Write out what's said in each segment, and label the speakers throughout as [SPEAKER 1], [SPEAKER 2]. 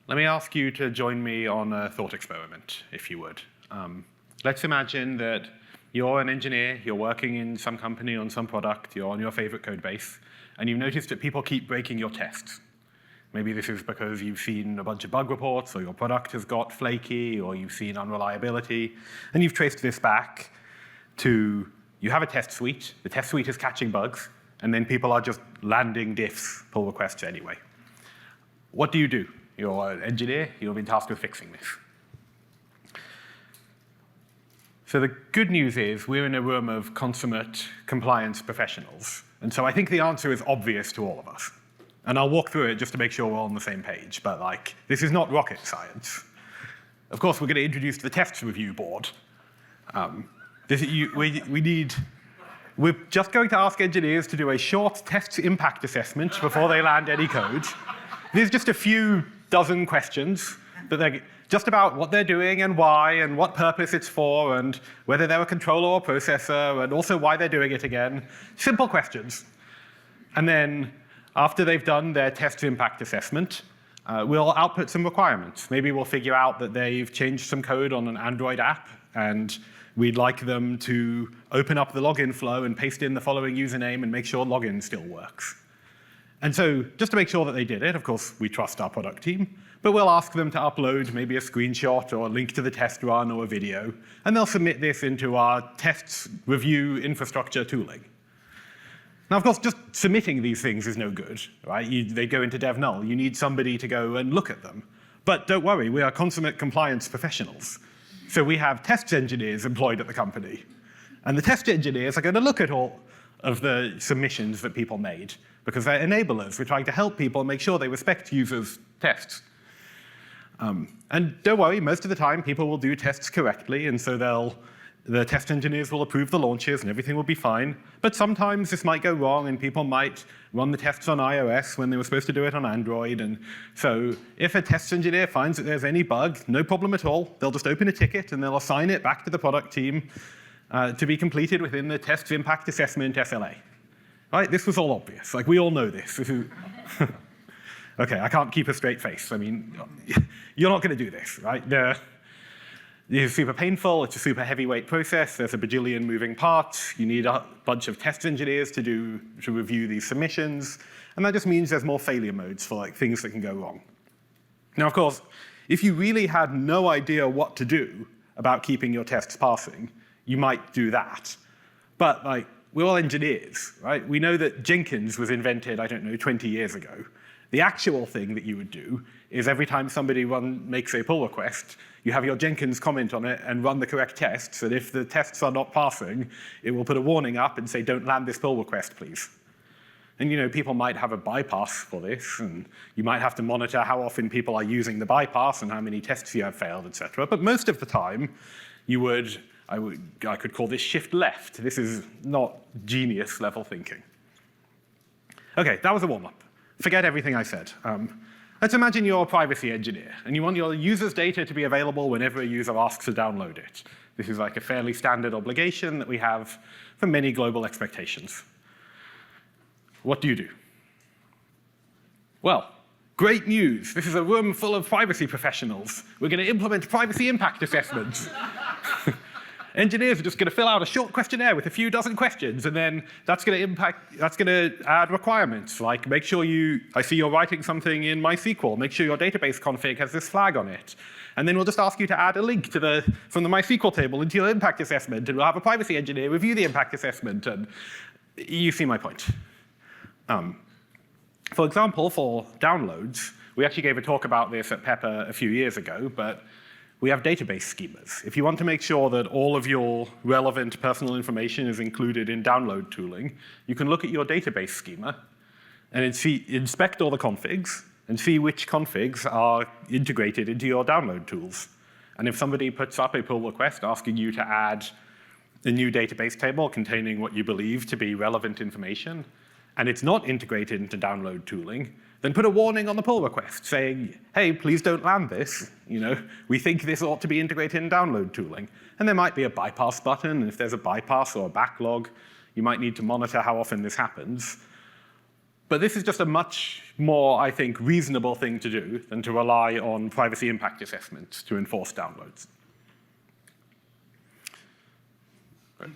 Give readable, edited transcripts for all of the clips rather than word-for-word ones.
[SPEAKER 1] let me ask you to join me on a thought experiment, if you would. Let's imagine that you're an engineer, you're working in some company on some product, you're on your favorite code base, and you've noticed that people keep breaking your tests. Maybe this is because you've seen a bunch of bug reports, or your product has got flaky, or you've seen unreliability, and you've traced this back to, you have a test suite, the test suite is catching bugs, and then people are just landing diffs, pull requests anyway. What do? You're an engineer, you've been tasked with fixing this. So the good news is we're in a room of consummate compliance professionals. And so I think the answer is obvious to all of us. And I'll walk through it just to make sure we're all on the same page. But this is not rocket science. Of course, we're going to introduce the tests review board. We're just going to ask engineers to do a short test impact assessment before they land any code. There's just a few dozen questions that they're just about what they're doing and why and what purpose it's for and whether they're a controller or processor and also why they're doing it again. Simple questions. And then after they've done their test impact assessment, we'll output some requirements. Maybe we'll figure out that they've changed some code on an Android app and we'd like them to open up the login flow and paste in the following username and make sure login still works. And so just to make sure that they did it, of course, we trust our product team, but we'll ask them to upload maybe a screenshot or a link to the test run or a video, and they'll submit this into our tests review infrastructure tooling. Now, of course, just submitting these things is no good, right? They go into dev null. You need somebody to go and look at them. But don't worry, we are consummate compliance professionals. So we have test engineers employed at the company. And the test engineers are going to look at all of the submissions that people made, because they're enablers. We're trying to help people make sure they respect users' tests. And don't worry, most of the time people will do tests correctly, and so the test engineers will approve the launches and everything will be fine. But sometimes this might go wrong and people might run the tests on iOS when they were supposed to do it on Android. And so if a test engineer finds that there's any bug, no problem at all. They'll just open a ticket and they'll assign it back to the product team to be completed within the test impact assessment SLA. Right? This was all obvious. We all know this. OK, I can't keep a straight face. I mean, you're not going to do this, right? It's super painful. It's a super heavyweight process. There's a bajillion moving parts. You need a bunch of test engineers to review these submissions. And that just means there's more failure modes for things that can go wrong. Now, of course, if you really had no idea what to do about keeping your tests passing, you might do that. But we're all engineers, right? We know that Jenkins was invented, 20 years ago. The actual thing that you would do is every time somebody makes a pull request, you have your Jenkins comment on it and run the correct tests. And if the tests are not passing, it will put a warning up and say, don't land this pull request, please. And people might have a bypass for this, and you might have to monitor how often people are using the bypass and how many tests you have failed, et cetera. But most of the time, I could call this shift left. This is not genius level thinking. OK, that was a warm-up. Forget everything I said. Let's imagine you're a privacy engineer, and you want your user's data to be available whenever a user asks to download it. This is a fairly standard obligation that we have for many global expectations. What do? Well, great news. This is a room full of privacy professionals. We're going to implement privacy impact assessments. Engineers are just going to fill out a short questionnaire with a few dozen questions, and then that's going to add requirements, like make sure I see you're writing something in MySQL, make sure your database config has this flag on it. And then we'll just ask you to add a link from the MySQL table into your impact assessment, and we'll have a privacy engineer review the impact assessment, and you see my point. For example, for downloads, we actually gave a talk about this at PEPR a few years ago, but we have database schemas. If you want to make sure that all of your relevant personal information is included in download tooling, you can look at your database schema and inspect all the configs and see which configs are integrated into your download tools. And if somebody puts up a pull request asking you to add a new database table containing what you believe to be relevant information, and it's not integrated into download tooling, then put a warning on the pull request saying, hey, please don't land this. We think this ought to be integrated in download tooling. And there might be a bypass button, and if there's a bypass or a backlog, you might need to monitor how often this happens. But this is just a much more, I think, reasonable thing to do than to rely on privacy impact assessments to enforce downloads. Right.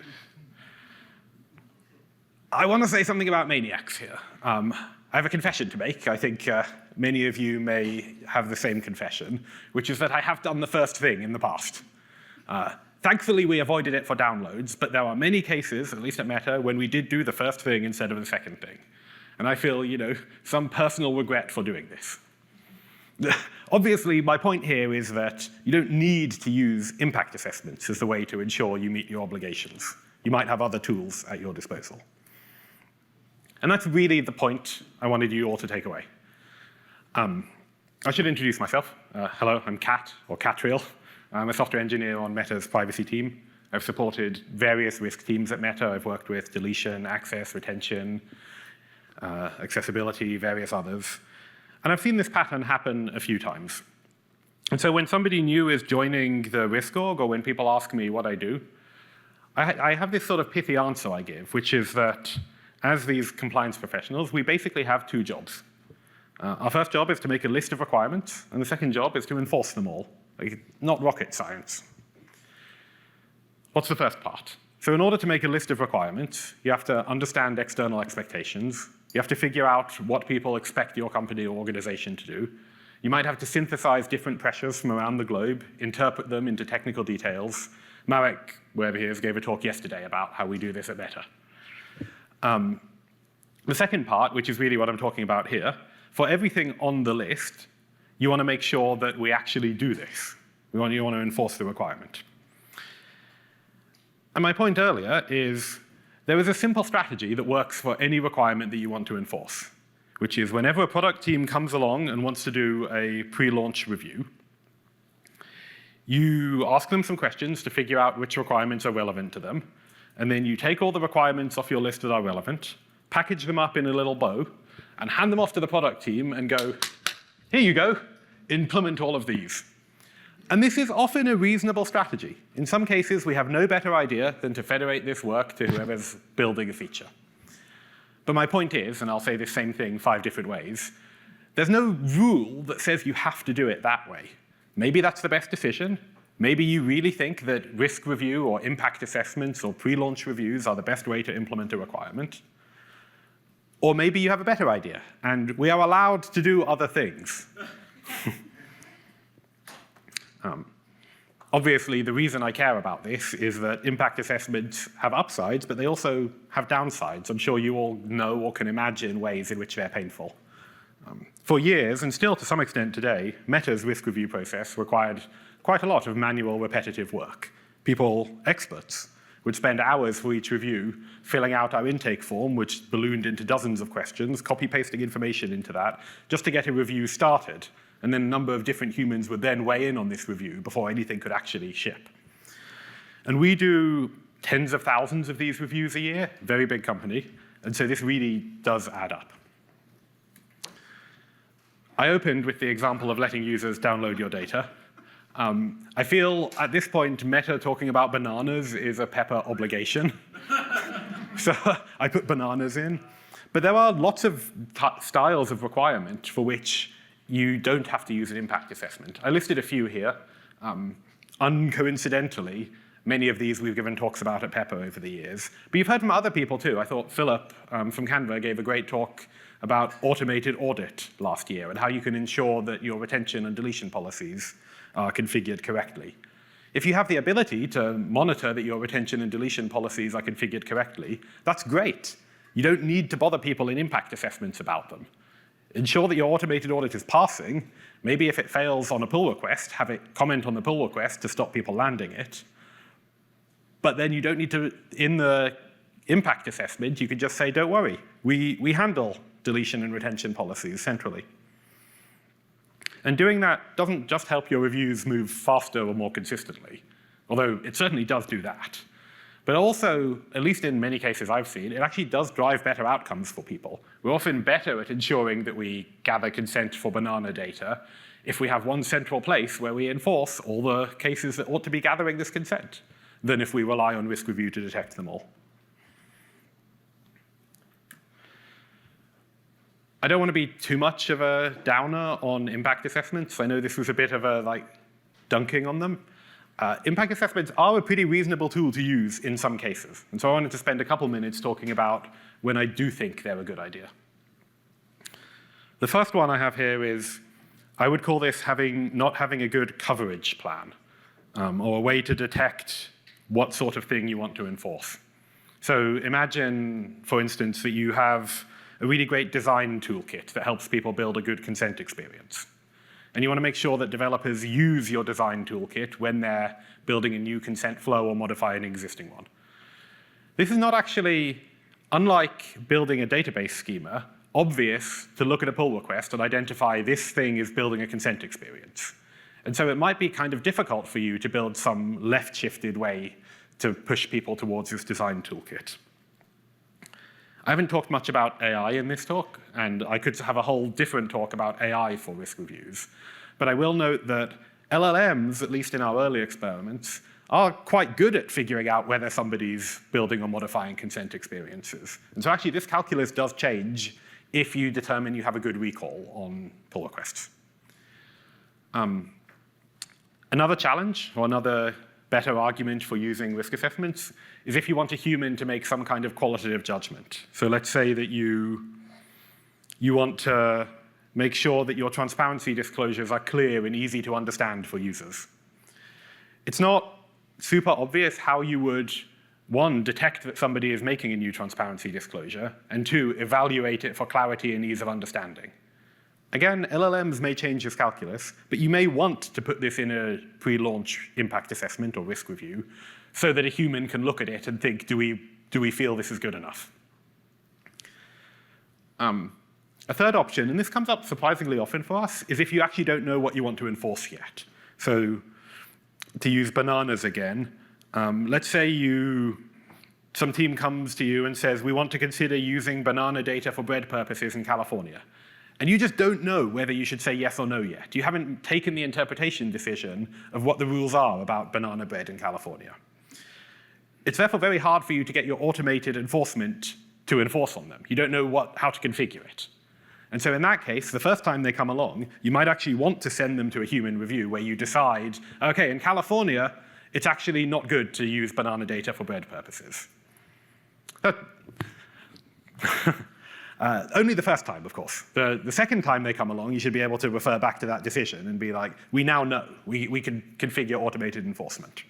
[SPEAKER 1] I want to say something about maniacs here. I have a confession to make. I think many of you may have the same confession, which is that I have done the first thing in the past. Thankfully, we avoided it for downloads, but there are many cases, at least at Meta, when we did do the first thing instead of the second thing. And I feel, some personal regret for doing this. Obviously, my point here is that you don't need to use impact assessments as the way to ensure you meet your obligations. You might have other tools at your disposal. And that's really the point I wanted you all to take away. I should introduce myself. Hello, I'm Kat, or Katriel. I'm a software engineer on Meta's privacy team. I've supported various risk teams at Meta. I've worked with deletion, access, retention, accessibility, various others. And I've seen this pattern happen a few times. And so when somebody new is joining the risk org, or when people ask me what I do, I have this sort of pithy answer I give, which is that as these compliance professionals, we basically have two jobs. Our first job is to make a list of requirements, and the second job is to enforce them all. Not rocket science. What's the first part? So in order to make a list of requirements, you have to understand external expectations. You have to figure out what people expect your company or organization to do. You might have to synthesize different pressures from around the globe, interpret them into technical details. Marek, wherever he is, gave a talk yesterday about how we do this at Meta. The second part, which is really what I'm talking about here, for everything on the list, you want to make sure that we actually do this. You want to enforce the requirement. And my point earlier is there is a simple strategy that works for any requirement that you want to enforce, which is whenever a product team comes along and wants to do a pre-launch review, you ask them some questions to figure out which requirements are relevant to them, and then you take all the requirements off your list that are relevant, package them up in a little bow, and hand them off to the product team and go, here you go, implement all of these. And this is often a reasonable strategy. In some cases, we have no better idea than to federate this work to whoever's building a feature. But my point is, and I'll say this same thing 5 different ways, there's no rule that says you have to do it that way. Maybe that's the best decision. Maybe you really think that risk review or impact assessments or pre-launch reviews are the best way to implement a requirement. Or maybe you have a better idea, and we are allowed to do other things. Obviously, the reason I care about this is that impact assessments have upsides, but they also have downsides. I'm sure you all know or can imagine ways in which they're painful. For years, and still to some extent today, Meta's risk review process required quite a lot of manual, repetitive work. People, experts, would spend hours for each review filling out our intake form, which ballooned into dozens of questions, copy-pasting information into that, just to get a review started. And then a number of different humans would then weigh in on this review before anything could actually ship. And we do tens of thousands of these reviews a year, very big company, and so this really does add up. I opened with the example of letting users download your data. I feel at this point, Meta talking about bananas is a PEPR obligation. So I put bananas in. But there are lots of styles of requirement for which you don't have to use an impact assessment. I listed a few here. Uncoincidentally, many of these we've given talks about at PEPR over the years. But you've heard from other people too. I thought Philip from Canva gave a great talk about automated audit last year and how you can ensure that your retention and deletion policies are configured correctly. If you have the ability to monitor that your retention and deletion policies are configured correctly, that's great. You don't need to bother people in impact assessments about them. Ensure that your automated audit is passing. Maybe if it fails on a pull request, have it comment on the pull request to stop people landing it. But then you don't need to, in the impact assessment, you can just say, don't worry, we handle deletion and retention policies centrally. And doing that doesn't just help your reviews move faster or more consistently, although it certainly does do that. But also, at least in many cases I've seen, it actually does drive better outcomes for people. We're often better at ensuring that we gather consent for banana data if we have one central place where we enforce all the cases that ought to be gathering this consent than if we rely on risk review to detect them all. I don't want to be too much of a downer on impact assessments. I know this was a bit of a dunking on them. Impact assessments are a pretty reasonable tool to use in some cases. And so I wanted to spend a couple minutes talking about when I do think they're a good idea. The first one I have here is, I would call this not having a good coverage plan, or a way to detect what sort of thing you want to enforce. So imagine, for instance, that you have a really great design toolkit that helps people build a good consent experience. And you want to make sure that developers use your design toolkit when they're building a new consent flow or modify an existing one. This is not actually, unlike building a database schema, obvious to look at a pull request and identify this thing is building a consent experience. And so it might be kind of difficult for you to build some left-shifted way to push people towards this design toolkit. I haven't talked much about AI in this talk, and I could have a whole different talk about AI for risk reviews. But I will note that LLMs, at least in our early experiments, are quite good at figuring out whether somebody's building or modifying consent experiences. And so actually this calculus does change if you determine you have a good recall on pull requests. Another challenge, or another better argument for using risk assessments, is if you want a human to make some kind of qualitative judgment. So let's say that you want to make sure that your transparency disclosures are clear and easy to understand for users. It's not super obvious how you would, one, detect that somebody is making a new transparency disclosure, and two, evaluate it for clarity and ease of understanding. Again, LLMs may change this calculus, but you may want to put this in a pre-launch impact assessment or risk review so that a human can look at it and think, do we feel this is good enough? A third option, and this comes up surprisingly often for us, is if you actually don't know what you want to enforce yet. So to use bananas again, let's say some team comes to you and says, we want to consider using banana data for bread purposes in California. And you just don't know whether you should say yes or no yet. You haven't taken the interpretation decision of what the rules are about banana bread in California. It's therefore very hard for you to get your automated enforcement to enforce on them. You don't know how to configure it. And so in that case, the first time they come along, you might actually want to send them to a human review where you decide, okay, in California, it's actually not good to use banana data for bread purposes. Only the first time, of course. The second time they come along, you should be able to refer back to that decision and be like, we now know. We can configure automated enforcement.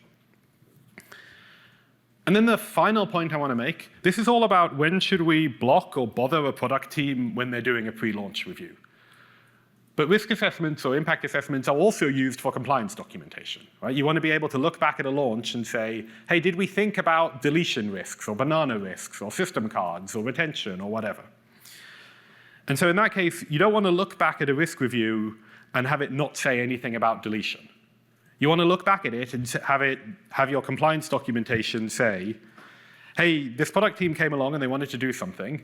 [SPEAKER 1] And then the final point I want to make, this is all about when should we block or bother a product team when they're doing a pre-launch review. But risk assessments or impact assessments are also used for compliance documentation. Right? You want to be able to look back at a launch and say, hey, did we think about deletion risks or banana risks or system cards or retention or whatever? And so in that case, you don't want to look back at a risk review and have it not say anything about deletion. You want to look back at it and have your compliance documentation say, hey, this product team came along and they wanted to do something.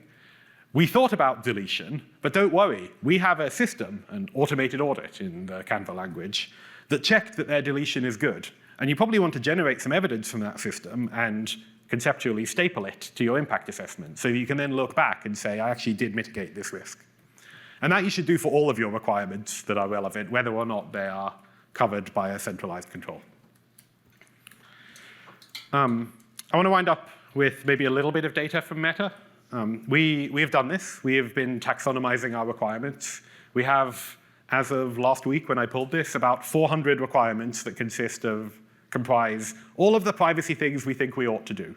[SPEAKER 1] We thought about deletion, but don't worry. We have a system, an automated audit in the Canva language, that checked that their deletion is good. And you probably want to generate some evidence from that system and conceptually staple it to your impact assessment so you can then look back and say, I actually did mitigate this risk. And that you should do for all of your requirements that are relevant, whether or not they are covered by a centralized control. I want to wind up with maybe a little bit of data from Meta. We have done this. We have been taxonomizing our requirements. We have, as of last week when I pulled this, about 400 requirements that comprise all of the privacy things we think we ought to do.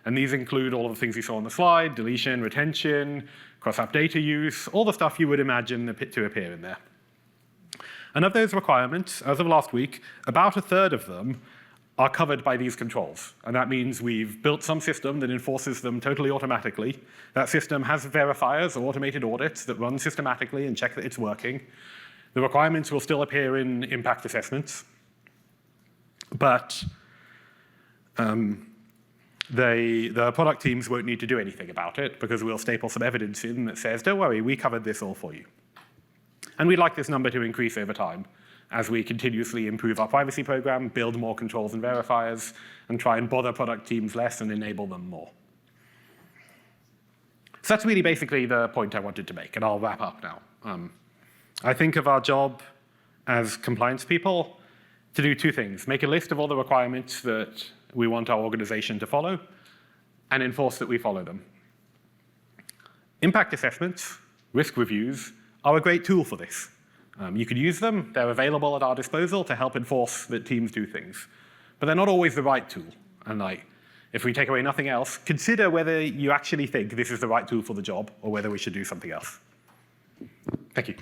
[SPEAKER 1] And these include all of the things you saw on the slide, deletion, retention, cross-app data use, all the stuff you would imagine to appear in there. And of those requirements, as of last week, about a third of them are covered by these controls. And that means we've built some system that enforces them totally automatically. That system has verifiers or automated audits that run systematically and check that it's working. The requirements will still appear in impact assessments. But the product teams won't need to do anything about it because we'll staple some evidence in that says, don't worry, we covered this all for you. And we'd like this number to increase over time as we continuously improve our privacy program, build more controls and verifiers, and try and bother product teams less and enable them more. So that's really basically the point I wanted to make, and I'll wrap up now. I think of our job as compliance people to do two things: make a list of all the requirements that we want our organization to follow, and enforce that we follow them. Impact assessments, risk reviews, are a great tool for this. You can use them. They're available at our disposal to help enforce that teams do things. But they're not always the right tool. And if we take away nothing else, consider whether you actually think this is the right tool for the job or whether we should do something else. Thank you.